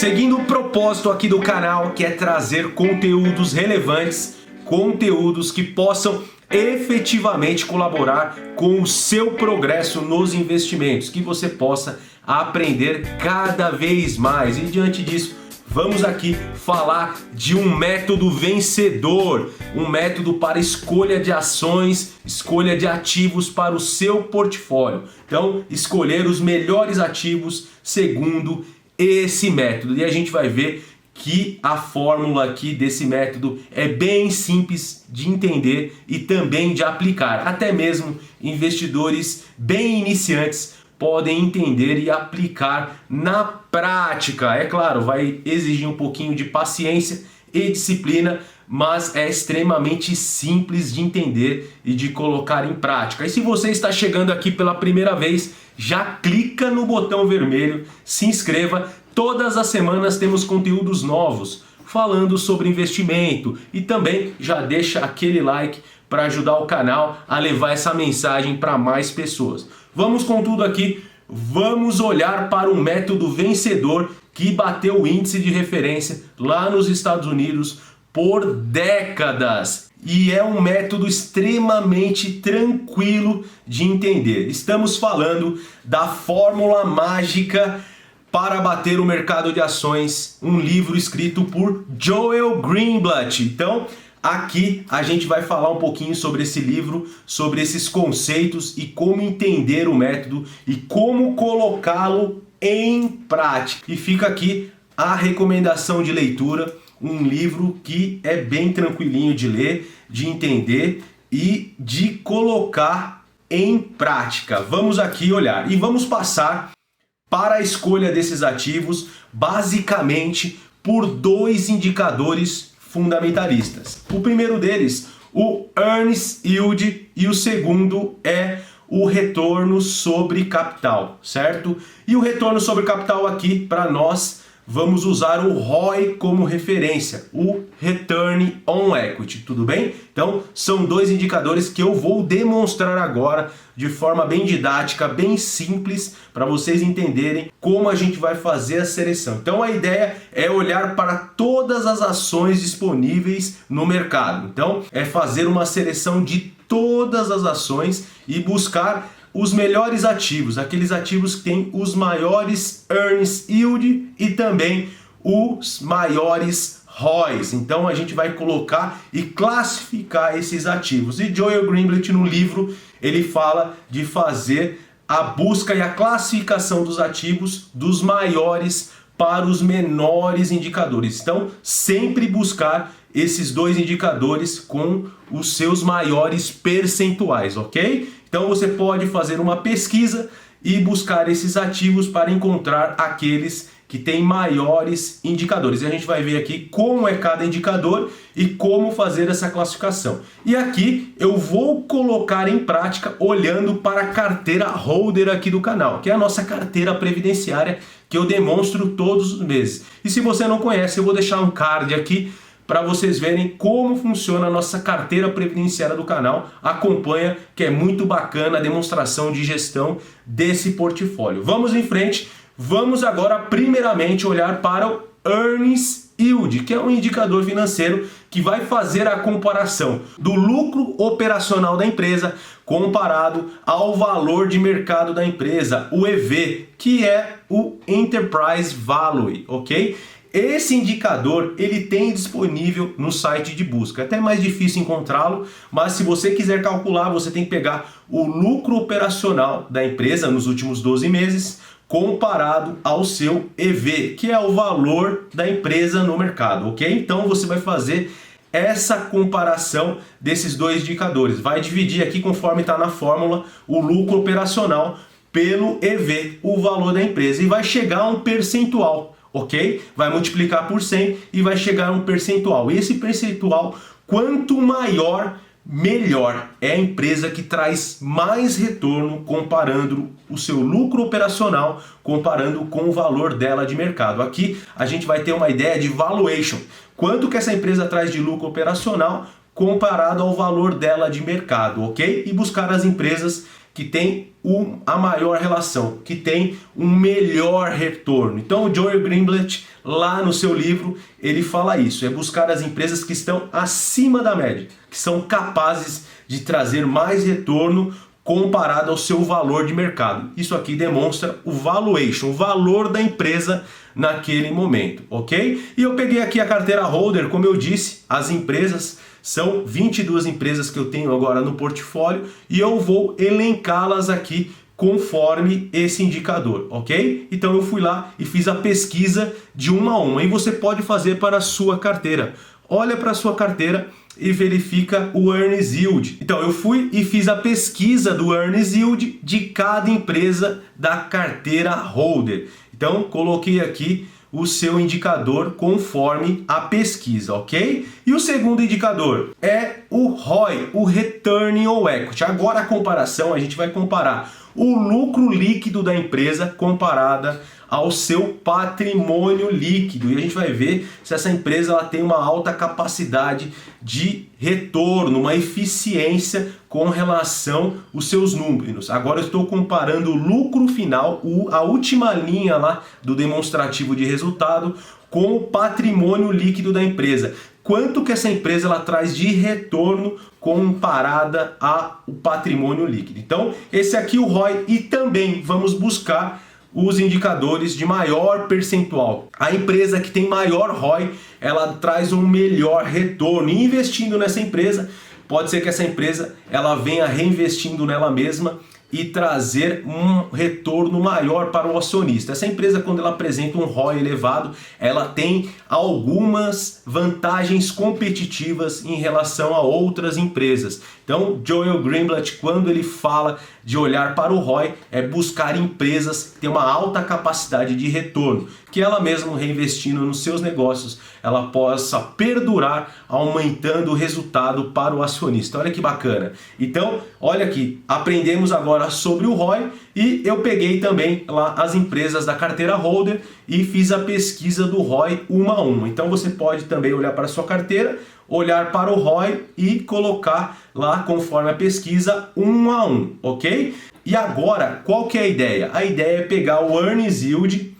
Seguindo o propósito aqui do canal, que é trazer conteúdos relevantes, conteúdos que possam efetivamente colaborar com o seu progresso nos investimentos, que você possa aprender cada vez mais. E diante disso, vamos aqui falar de um método vencedor, um método para escolha de ações, escolha de ativos para o seu portfólio. Então, escolher os melhores ativos segundo esse método. E a gente vai ver que a fórmula aqui desse método é bem simples de entender e também de aplicar. Até mesmo investidores bem iniciantes podem entender e aplicar na prática. É claro, vai exigir um pouquinho de paciência e disciplina, mas é extremamente simples de entender e de colocar em prática. E se você está chegando aqui pela primeira vez, já clica no botão vermelho, se inscreva. Todas as semanas temos conteúdos novos falando sobre investimento e também já deixa aquele like para ajudar o canal a levar essa mensagem para mais pessoas. Vamos com tudo aqui, vamos olhar para um método vencedor que bateu o índice de referência lá nos Estados Unidos por décadas. E é um método extremamente tranquilo de entender. Estamos falando da fórmula mágica para bater o mercado de ações, um livro escrito por Joel Greenblatt. Então, aqui a gente vai falar um pouquinho sobre esse livro, sobre esses conceitos e como entender o método e como colocá-lo em prática. E fica aqui a recomendação de leitura, um livro que é bem tranquilinho de ler, de entender e de colocar em prática. Vamos aqui olhar e vamos passar para a escolha desses ativos, basicamente por dois indicadores fundamentalistas. O primeiro deles, o Earnings Yield, e o segundo é o retorno sobre capital, certo? E o retorno sobre capital aqui, para nós, vamos usar o ROI como referência, o Return on Equity, tudo bem? Então, são dois indicadores que eu vou demonstrar agora de forma bem didática, bem simples, para vocês entenderem como a gente vai fazer a seleção. Então, a ideia é olhar para todas as ações disponíveis no mercado. Então, é fazer uma seleção de todas as ações e buscar os melhores ativos, aqueles ativos que têm os maiores Earnings Yield e também os maiores ROIs. Então a gente vai colocar e classificar esses ativos. E Joel Greenblatt no livro ele fala de fazer a busca e a classificação dos ativos dos maiores para os menores indicadores. Então sempre buscar esses dois indicadores com os seus maiores percentuais, ok? Então você pode fazer uma pesquisa e buscar esses ativos para encontrar aqueles que têm maiores indicadores. E a gente vai ver aqui como é cada indicador e como fazer essa classificação. E aqui eu vou colocar em prática olhando para a carteira holder aqui do canal, que é a nossa carteira previdenciária que eu demonstro todos os meses. E se você não conhece, eu vou deixar um card aqui para vocês verem como funciona a nossa carteira previdenciária do canal. Acompanha, que é muito bacana a demonstração de gestão desse portfólio. Vamos em frente, vamos agora primeiramente olhar para o Earnings Yield, que é um indicador financeiro que vai fazer a comparação do lucro operacional da empresa comparado ao valor de mercado da empresa, o EV, que é o Enterprise Value, ok? Esse indicador ele tem disponível no site de busca. É até mais difícil encontrá-lo, mas se você quiser calcular, você tem que pegar o lucro operacional da empresa nos últimos 12 meses comparado ao seu EV, que é o valor da empresa no mercado, ok? Então você vai fazer essa comparação desses dois indicadores. Vai dividir aqui, conforme está na fórmula, o lucro operacional pelo EV, o valor da empresa, e vai chegar a um percentual. Ok? Vai multiplicar por 100 e vai chegar a um percentual. E esse percentual, quanto maior, melhor. É a empresa que traz mais retorno comparando o seu lucro operacional, comparando com o valor dela de mercado. Aqui a gente vai ter uma ideia de valuation. Quanto que essa empresa traz de lucro operacional comparado ao valor dela de mercado, ok? E buscar as empresas que tem a maior relação, que tem um melhor retorno. Então o Joel Greenblatt, lá no seu livro, ele fala isso, é buscar as empresas que estão acima da média, que são capazes de trazer mais retorno comparado ao seu valor de mercado. Isso aqui demonstra o valuation, o valor da empresa naquele momento, ok? E eu peguei aqui a carteira holder, como eu disse, as empresas são 22 empresas que eu tenho agora no portfólio e eu vou elencá-las aqui conforme esse indicador, ok? Então eu fui lá e fiz a pesquisa de uma a uma e você pode fazer para a sua carteira. Olha para a sua carteira e verifica o earnings yield. Então eu fui e fiz a pesquisa do earnings yield de cada empresa da carteira holder. Então coloquei aqui o seu indicador conforme a pesquisa, ok? E o segundo indicador é o ROI, o Return on Equity. Agora a comparação, a gente vai comparar o lucro líquido da empresa comparada ao seu patrimônio líquido. E a gente vai ver se essa empresa ela tem uma alta capacidade de retorno, uma eficiência com relação aos seus números. Agora eu estou comparando o lucro final, a última linha lá do demonstrativo de resultado, com o patrimônio líquido da empresa. Quanto que essa empresa ela traz de retorno comparada ao patrimônio líquido. Então, esse aqui é o ROI e também vamos buscar os indicadores de maior percentual. A empresa que tem maior ROI, ela traz um melhor retorno. E investindo nessa empresa, pode ser que essa empresa ela venha reinvestindo nela mesma e trazer um retorno maior para o acionista. Essa empresa, quando ela apresenta um ROI elevado, ela tem algumas vantagens competitivas em relação a outras empresas. Então, Joel Greenblatt, quando ele fala de olhar para o ROI, é buscar empresas que têm uma alta capacidade de retorno, que ela mesma reinvestindo nos seus negócios, ela possa perdurar, aumentando o resultado para o acionista. Olha que bacana. Então, olha aqui, aprendemos agora sobre o ROI e eu peguei também lá as empresas da carteira holder e fiz a pesquisa do ROI uma a uma. Então você pode também olhar para a sua carteira, olhar para o ROI e colocar lá conforme a pesquisa um a um, ok? E agora, qual que é a ideia? A ideia é pegar o earnings yield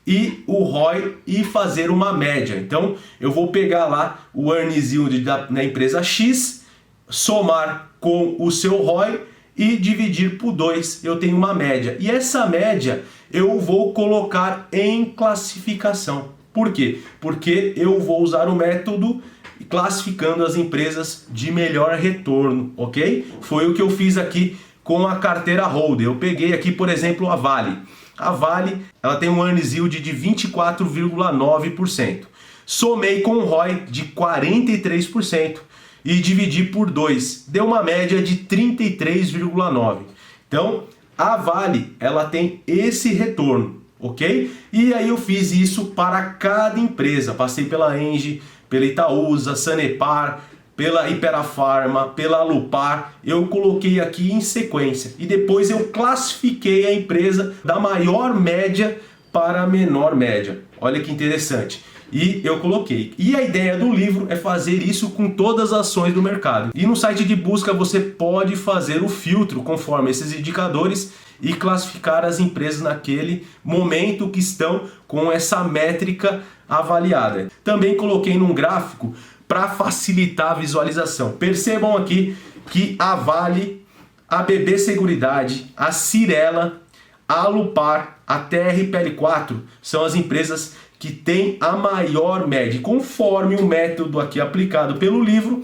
e o ROI e fazer uma média. Então eu vou pegar lá o earnings yield da empresa X, somar com o seu ROI e dividir por 2, eu tenho uma média. E essa média eu vou colocar em classificação. Por quê? Porque eu vou usar o método classificando as empresas de melhor retorno, ok? Foi o que eu fiz aqui com a carteira holder. Eu peguei aqui, por exemplo, a Vale. A Vale ela tem um earnings yield de 24,9%. Somei com um ROI de 43%. E dividi por 2, deu uma média de 33,9. Então, a Vale, ela tem esse retorno, ok? E aí eu fiz isso para cada empresa. Passei pela Engie, pela Itaúsa, Sanepar, pela Iperafarma, pela Alupar. Eu coloquei aqui em sequência. E depois eu classifiquei a empresa da maior média para a menor média. Olha que interessante. E eu coloquei. E a ideia do livro é fazer isso com todas as ações do mercado. E no site de busca você pode fazer o filtro conforme esses indicadores e classificar as empresas naquele momento que estão com essa métrica avaliada. Também coloquei num gráfico para facilitar a visualização. Percebam aqui que a Vale, a BB Seguridade, a Cyrela, a Alupar, a TRPL4 são as empresas que tem a maior média. Conforme o método aqui aplicado pelo livro,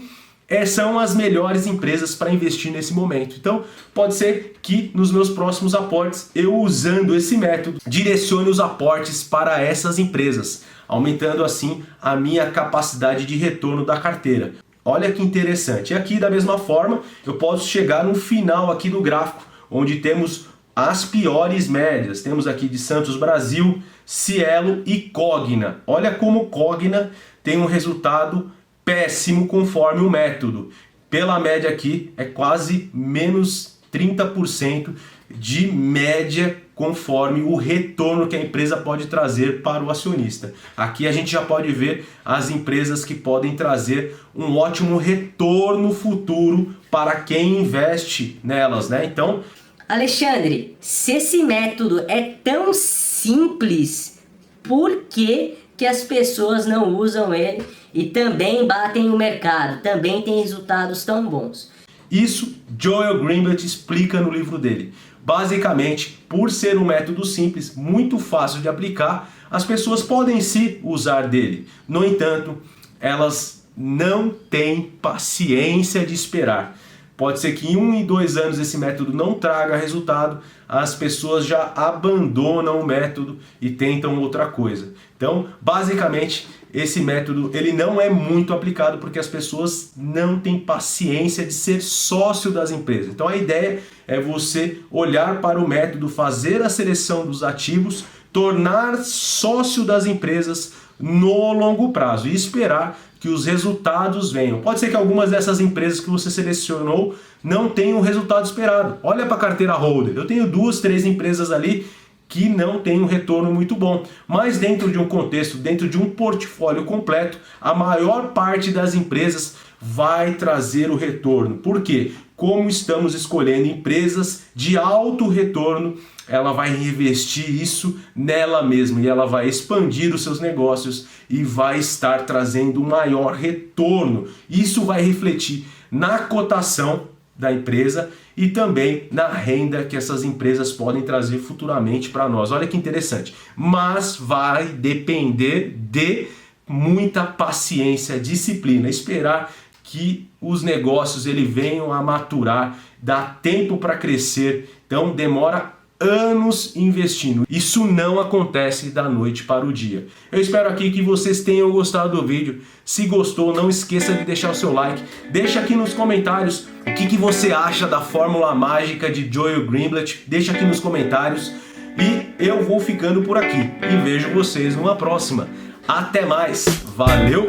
são as melhores empresas para investir nesse momento. Então, pode ser que nos meus próximos aportes, eu usando esse método, direcione os aportes para essas empresas, aumentando assim a minha capacidade de retorno da carteira. Olha que interessante. E aqui, da mesma forma, eu posso chegar no final aqui do gráfico, onde temos as piores médias. Temos aqui de Santos Brasil, Cielo e Cogna. Olha como Cogna tem um resultado péssimo conforme o método. Pela média aqui é quase menos 30% de média conforme o retorno que a empresa pode trazer para o acionista. Aqui a gente já pode ver as empresas que podem trazer um ótimo retorno futuro para quem investe nelas, né? Então, Alexandre, se esse método é tão simples, por que que as pessoas não usam ele e também batem o mercado, também tem resultados tão bons? Isso Joel Greenblatt explica no livro dele. Basicamente, por ser um método simples, muito fácil de aplicar, as pessoas podem sim usar dele. No entanto, elas não têm paciência de esperar. Pode ser que em 1 e 2 anos esse método não traga resultado, as pessoas já abandonam o método e tentam outra coisa. Então, basicamente, esse método ele não é muito aplicado porque as pessoas não têm paciência de ser sócio das empresas. Então, a ideia é você olhar para o método, fazer a seleção dos ativos, tornar sócio das empresas no longo prazo e esperar que os resultados venham. Pode ser que algumas dessas empresas que você selecionou não tenham o resultado esperado. Olha para a carteira holder. Eu tenho 2, 3 empresas ali que não têm um retorno muito bom. Mas dentro de um contexto, dentro de um portfólio completo, a maior parte das empresas vai trazer o retorno. Por quê? Como estamos escolhendo empresas de alto retorno, ela vai reinvestir isso nela mesma e ela vai expandir os seus negócios e vai estar trazendo um maior retorno. Isso vai refletir na cotação da empresa e também na renda que essas empresas podem trazer futuramente para nós. Olha que interessante. Mas vai depender de muita paciência, disciplina, esperar que os negócios ele venham a maturar, dá tempo para crescer, então demora anos investindo. Isso não acontece da noite para o dia. Eu espero aqui que vocês tenham gostado do vídeo. Se gostou, não esqueça de deixar o seu like. Deixa aqui nos comentários o que você acha da fórmula mágica de Joel Greenblatt. Deixa aqui nos comentários. E eu vou ficando por aqui. E vejo vocês numa próxima. Até mais. Valeu!